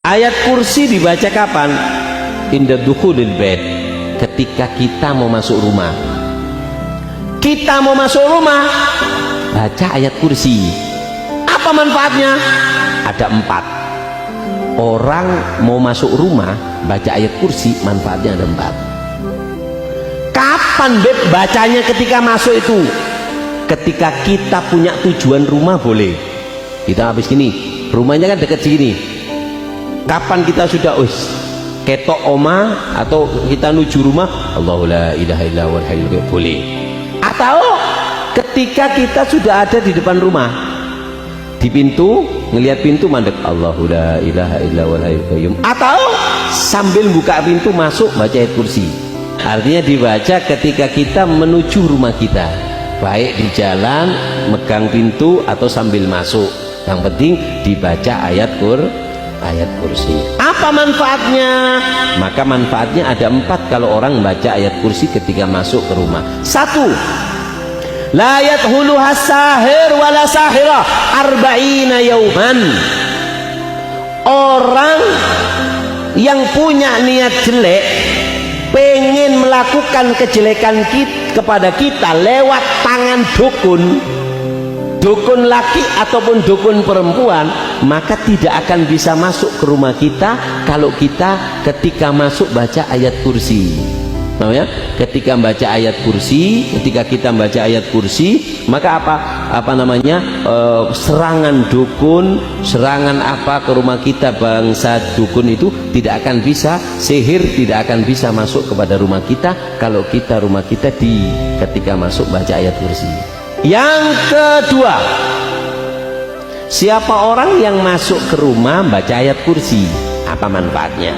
Ayat kursi dibaca kapan? Inda dukhulil bait, ketika kita mau masuk rumah. Kita mau masuk rumah, baca ayat kursi. Apa manfaatnya? Ada 4. Orang mau masuk rumah baca ayat kursi, manfaatnya ada 4. Kapan Beb bacanya? Ketika masuk itu, ketika kita punya tujuan rumah boleh. Kita habis gini, rumahnya kan dekat sini. Kapan kita sudah ketok oma atau kita nuju rumah, Allahu la ilaha illa huwal hayyul qayyum, boleh. Atau ketika kita sudah ada di depan rumah, di pintu, ngelihat pintu mandek, Allahu la ilaha illa huwal hayyul qayyum. Atau sambil buka pintu masuk baca ayat kursi. Artinya dibaca ketika kita menuju rumah kita, baik di jalan, megang pintu atau sambil masuk. Yang penting dibaca ayat kursi. Apa manfaatnya? Maka manfaatnya ada 4 kalau orang baca ayat kursi ketika masuk ke rumah. 1. La yadkhuluha sahir wala sahira arba'ina yauman. Orang yang punya niat jelek, pengen melakukan kejelekan kepada kita lewat tangan dukun laki ataupun dukun perempuan, maka tidak akan bisa masuk ke rumah kita kalau kita ketika masuk baca ayat kursi. Namanya ketika membaca ayat kursi, ketika kita membaca ayat kursi, maka serangan dukun, serangan apa ke rumah kita, bangsa dukun itu tidak akan bisa, sihir tidak akan bisa masuk kepada rumah kita kalau rumah kita ketika masuk baca ayat kursi. Yang kedua, siapa orang yang masuk ke rumah baca ayat kursi, apa manfaatnya?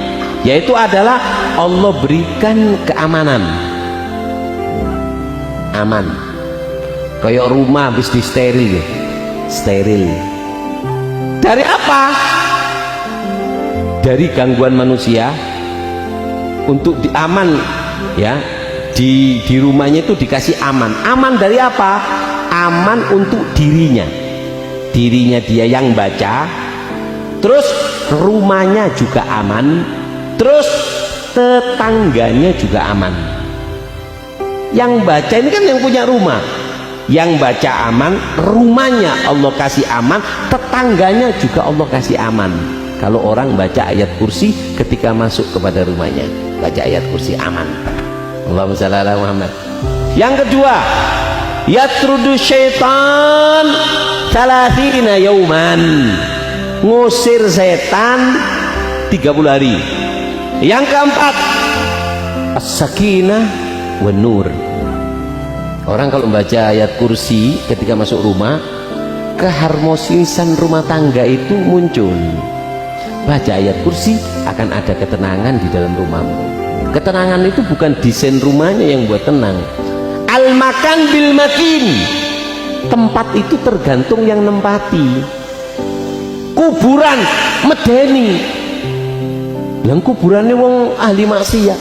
Yaitu adalah Allah berikan keamanan, aman. Kayak rumah habis di steril. Dari apa? Dari gangguan manusia. Untuk aman, ya, di rumahnya itu dikasih aman. Aman dari apa? Aman untuk dirinya dia yang baca, terus rumahnya juga aman, terus tetangganya juga aman. Yang baca ini kan yang punya rumah, yang baca aman, rumahnya Allah kasih aman, tetangganya juga Allah kasih aman. Kalau orang baca ayat kursi ketika masuk kepada rumahnya, baca ayat kursi, aman. Allahumma shalli ala Muhammad. Yang kedua, yatrudu syaitan 30 yauman, ngusir setan 30 hari. Yang keempat, as-sakinah wan nur. Orang kalau membaca ayat kursi ketika masuk rumah, keharmonisan rumah tangga itu muncul. Baca ayat kursi akan ada ketenangan di dalam rumahmu. Ketenangan itu bukan desain rumahnya yang buat tenang. Al-makan bil makin, tempat itu tergantung yang nempati. Kuburan medeni, yang kuburannya wong ahli maksiat,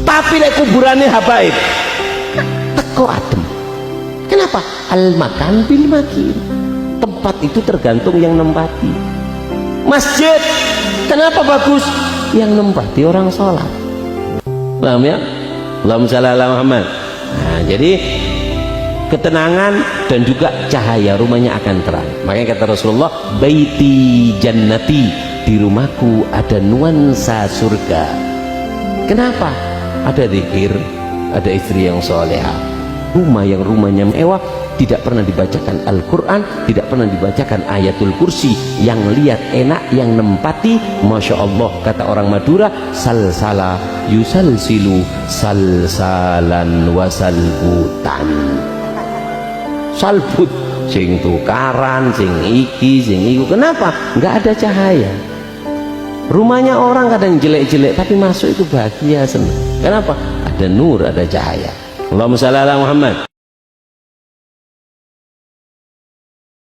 tapi lek kuburannya habaib teko adem. Kenapa? Al-makan bil makin, tempat itu tergantung yang nempati. Masjid kenapa bagus? Yang nempati orang sholat. Paham ya? Allahumma shalli ala Muhammad. Nah, jadi ketenangan dan juga cahaya rumahnya akan terang. Makanya kata Rasulullah, baiti jannati, di rumahku ada nuansa surga. Kenapa? Ada zikir, ada istri yang soleha, rumahnya mewah, tidak pernah dibacakan Al-Quran, tidak pernah dibacakan ayatul kursi. Yang lihat enak, yang nempati, Masya Allah, kata orang Madura, salsala yusalsilu salsalan wasalbutan. Salbut, sing tukaran, sing iki, sing iku. Kenapa? Nggak ada cahaya. Rumahnya orang kadang jelek-jelek, tapi masuk itu bahagia, senang. Kenapa? Ada nur, ada cahaya. Allahumma shalli ala Muhammad.